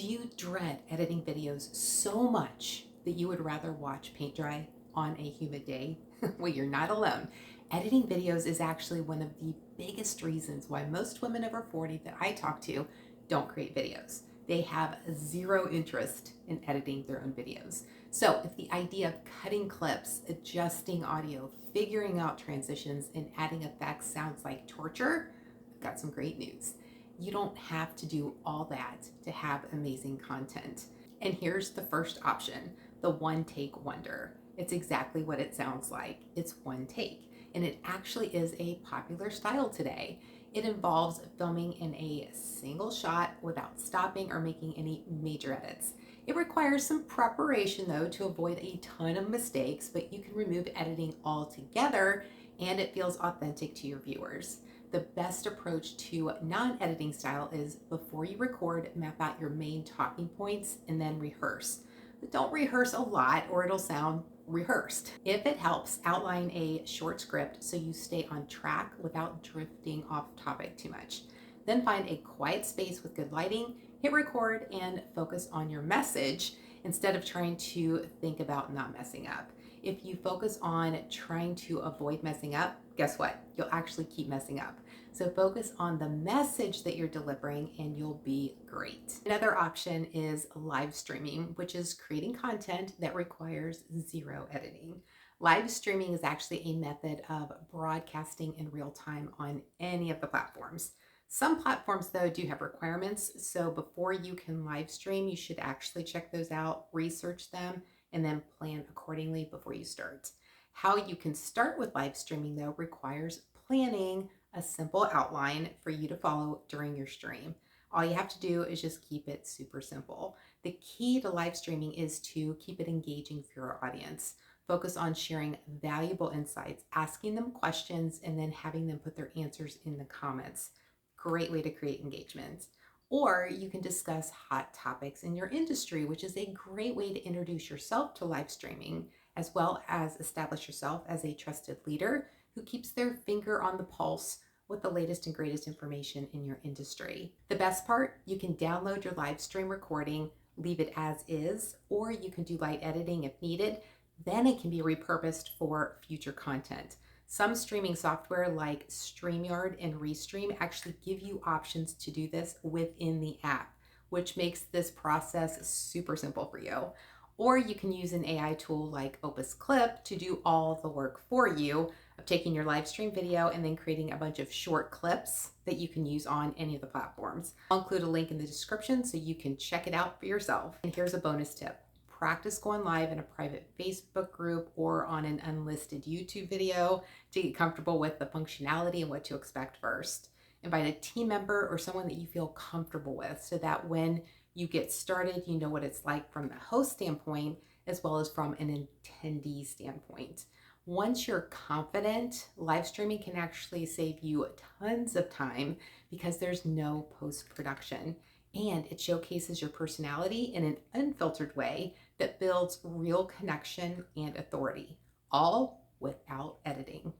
you dread editing videos so much that you would rather watch paint dry on a humid day? Well, you're not alone. Editing videos is actually one of the biggest reasons why most women over 40 that I talk to don't create videos. They have zero interest in editing their own videos. So if the idea of cutting clips, adjusting audio, figuring out transitions, and adding effects sounds like torture, I've got some great news. You don't have to do all that to have amazing content. And here's the first option, the one take wonder. It's exactly what it sounds like. It's one take. And it actually is a popular style today. It involves filming in a single shot without stopping or making any major edits. It requires some preparation though to avoid a ton of mistakes, but you can remove editing altogether and it feels authentic to your viewers. The best approach to non-editing style is before you record, map out your main talking points and then rehearse. But don't rehearse a lot or it'll sound rehearsed. If it helps, outline a short script so you stay on track without drifting off topic too much. Then find a quiet space with good lighting, hit record, and focus on your message instead of trying to think about not messing up. If you focus on trying to avoid messing up, guess what? You'll actually keep messing up. So focus on the message that you're delivering and you'll be great. Another option is live streaming, which is creating content that requires zero editing. Live streaming is actually a method of broadcasting in real time on any of the platforms. Some platforms though do have requirements, so before you can live stream, you should actually check those out, research them, and then plan accordingly before you start. How you can start with live streaming though requires planning a simple outline for you to follow during your stream. All you have to do is just keep it super simple. The key to live streaming is to keep it engaging for your audience. Focus on sharing valuable insights, asking them questions, and then having them put their answers in the comments. Great way to create engagement. Or you can discuss hot topics in your industry, which is a great way to introduce yourself to live streaming, as well as establish yourself as a trusted leader who keeps their finger on the pulse with the latest and greatest information in your industry. The best part, you can download your live stream recording, leave it as is, or you can do light editing if needed. Then it can be repurposed for future content. Some streaming software like StreamYard and Restream actually give you options to do this within the app, which makes this process super simple for you. Or you can use an AI tool like Opus Clip to do all the work for you of taking your live stream video and then creating a bunch of short clips that you can use on any of the platforms. I'll include a link in the description so you can check it out for yourself. And here's a bonus tip. Practice going live in a private Facebook group or on an unlisted YouTube video to get comfortable with the functionality and what to expect first. Invite a team member or someone that you feel comfortable with so that when you get started, you know what it's like from the host standpoint as well as from an attendee standpoint. Once you're confident, live streaming can actually save you tons of time because there's no post-production. And it showcases your personality in an unfiltered way that builds real connection and authority, all without editing.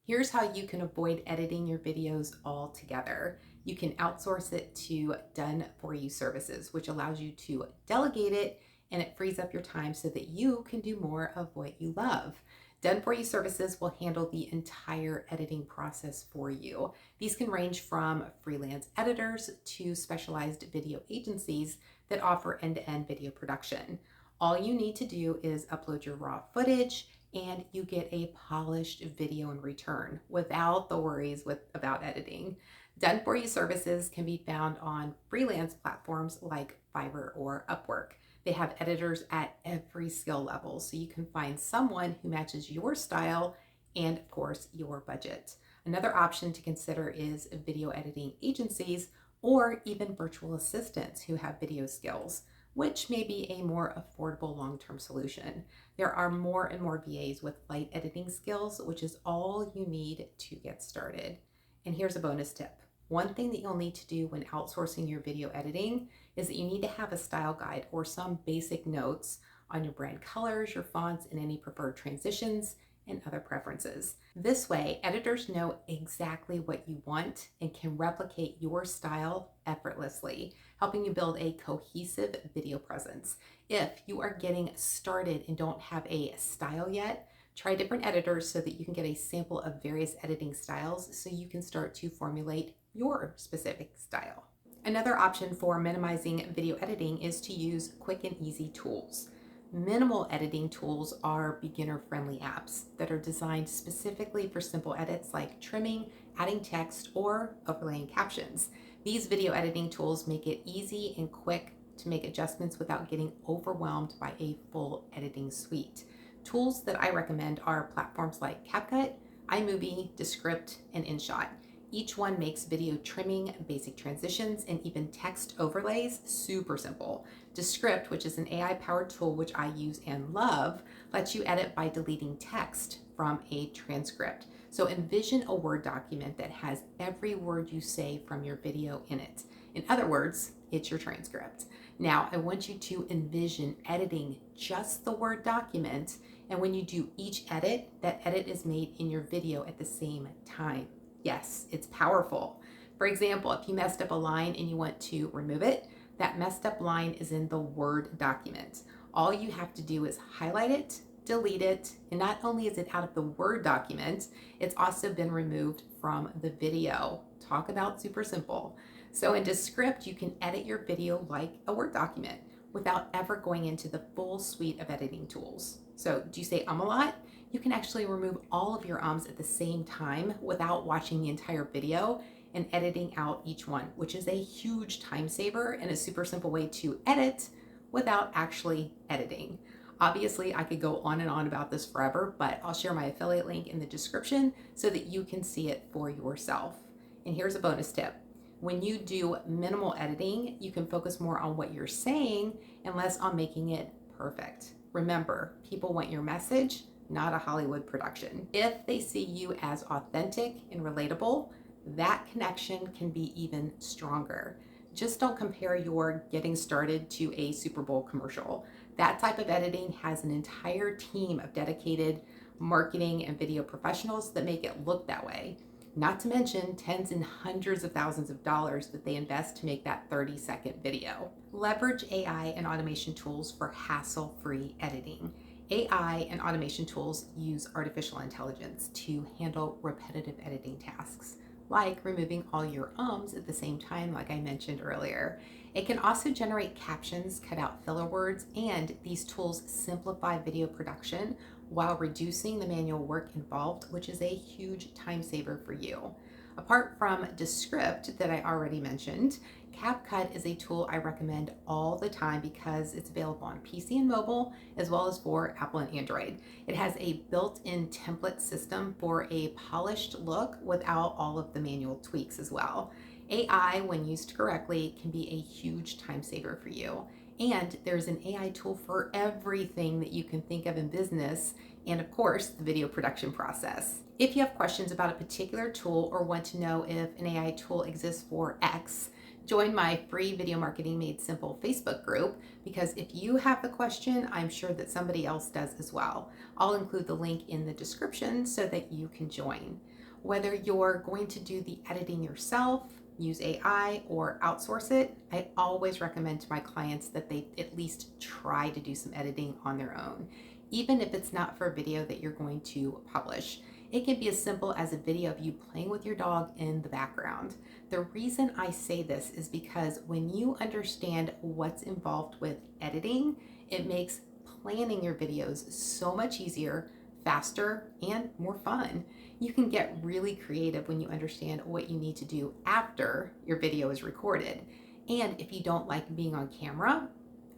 Here's how you can avoid editing your videos altogether. You can outsource it to done-for-you services, which allows you to delegate it and it frees up your time so that you can do more of what you love. Done-for-you services will handle the entire editing process for you. These can range from freelance editors to specialized video agencies that offer end-to-end video production. All you need to do is upload your raw footage and you get a polished video in return without the worries about editing. Done-for-you services can be found on freelance platforms like Fiverr or Upwork. They have editors at every skill level, so you can find someone who matches your style and, of course, your budget. Another option to consider is video editing agencies or even virtual assistants who have video skills, which may be a more affordable long-term solution. There are more and more VAs with light editing skills, which is all you need to get started. And here's a bonus tip. One thing that you'll need to do when outsourcing your video editing is that you need to have a style guide or some basic notes on your brand colors, your fonts, and any preferred transitions and other preferences. This way, editors know exactly what you want and can replicate your style effortlessly. helping you build a cohesive video presence. If you are getting started and don't have a style yet, try different editors so that you can get a sample of various editing styles so you can start to formulate your specific style. Another option for minimizing video editing is to use quick and easy tools. Minimal editing tools are beginner-friendly apps that are designed specifically for simple edits like trimming, adding text, or overlaying captions. These video editing tools make it easy and quick to make adjustments without getting overwhelmed by a full editing suite. Tools that I recommend are platforms like CapCut, iMovie, Descript, and InShot. Each one makes video trimming, basic transitions, and even text overlays super simple. Descript, which is an AI-powered tool which I use and love, lets you edit by deleting text from a transcript. So envision a Word document that has every word you say from your video in it. In other words, it's your transcript. Now, I want you to envision editing just the Word document, and when you do each edit, that edit is made in your video at the same time. Yes, it's powerful. For example, if you messed up a line and you want to remove it, that messed up line is in the Word document. All you have to do is highlight it, delete it, and not only is it out of the Word document, it's also been removed from the video. Talk about super simple. So in Descript, you can edit your video like a Word document without ever going into the full suite of editing tools. So do you say a lot? You can actually remove all of your ums at the same time without watching the entire video and editing out each one, which is a huge time saver and a super simple way to edit without actually editing. Obviously, I could go on and on about this forever, but I'll share my affiliate link in the description so that you can see it for yourself. And here's a bonus tip. When you do minimal editing, you can focus more on what you're saying and less on making it perfect. Remember, people want your message, not a Hollywood production. If they see you as authentic and relatable, that connection can be even stronger. Just don't compare your getting started to a Super Bowl commercial. That type of editing has an entire team of dedicated marketing and video professionals that make it look that way. Not to mention tens and hundreds of thousands of dollars that they invest to make that 30-second video. Leverage AI and automation tools for hassle-free editing. AI and automation tools use artificial intelligence to handle repetitive editing tasks, like removing all your ums at the same time, like I mentioned earlier. It can also generate captions, cut out filler words, and these tools simplify video production while reducing the manual work involved, which is a huge time saver for you. Apart from Descript that I already mentioned, CapCut is a tool I recommend all the time because it's available on PC and mobile, as well as for Apple and Android. It has a built-in template system for a polished look without all of the manual tweaks as well. AI, when used correctly, can be a huge time saver for you. And there's an AI tool for everything that you can think of in business, and of course, the video production process. If you have questions about a particular tool or want to know if an AI tool exists for X, join my free Video Marketing Made Simple Facebook group, because if you have the question, I'm sure that somebody else does as well. I'll include the link in the description so that you can join. Whether you're going to do the editing yourself, use AI, or outsource it, I always recommend to my clients that they at least try to do some editing on their own, even if it's not for a video that you're going to publish. It can be as simple as a video of you playing with your dog in the background. The reason I say this is because when you understand what's involved with editing, it makes planning your videos so much easier, faster, and more fun. You can get really creative when you understand what you need to do after your video is recorded. And if you don't like being on camera,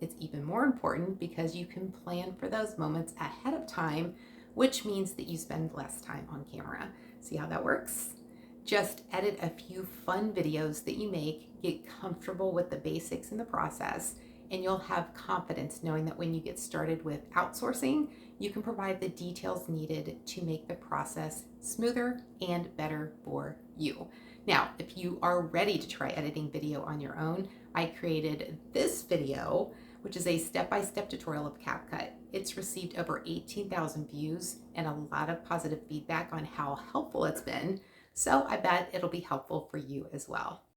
it's even more important because you can plan for those moments ahead of time, which means that you spend less time on camera. See how that works? Just edit a few fun videos that you make, get comfortable with the basics in the process, and you'll have confidence knowing that when you get started with outsourcing, you can provide the details needed to make the process smoother and better for you. Now, if you are ready to try editing video on your own, I created this video, which is a step-by-step tutorial of CapCut. It's received over 18,000 views and a lot of positive feedback on how helpful it's been. So I bet it'll be helpful for you as well.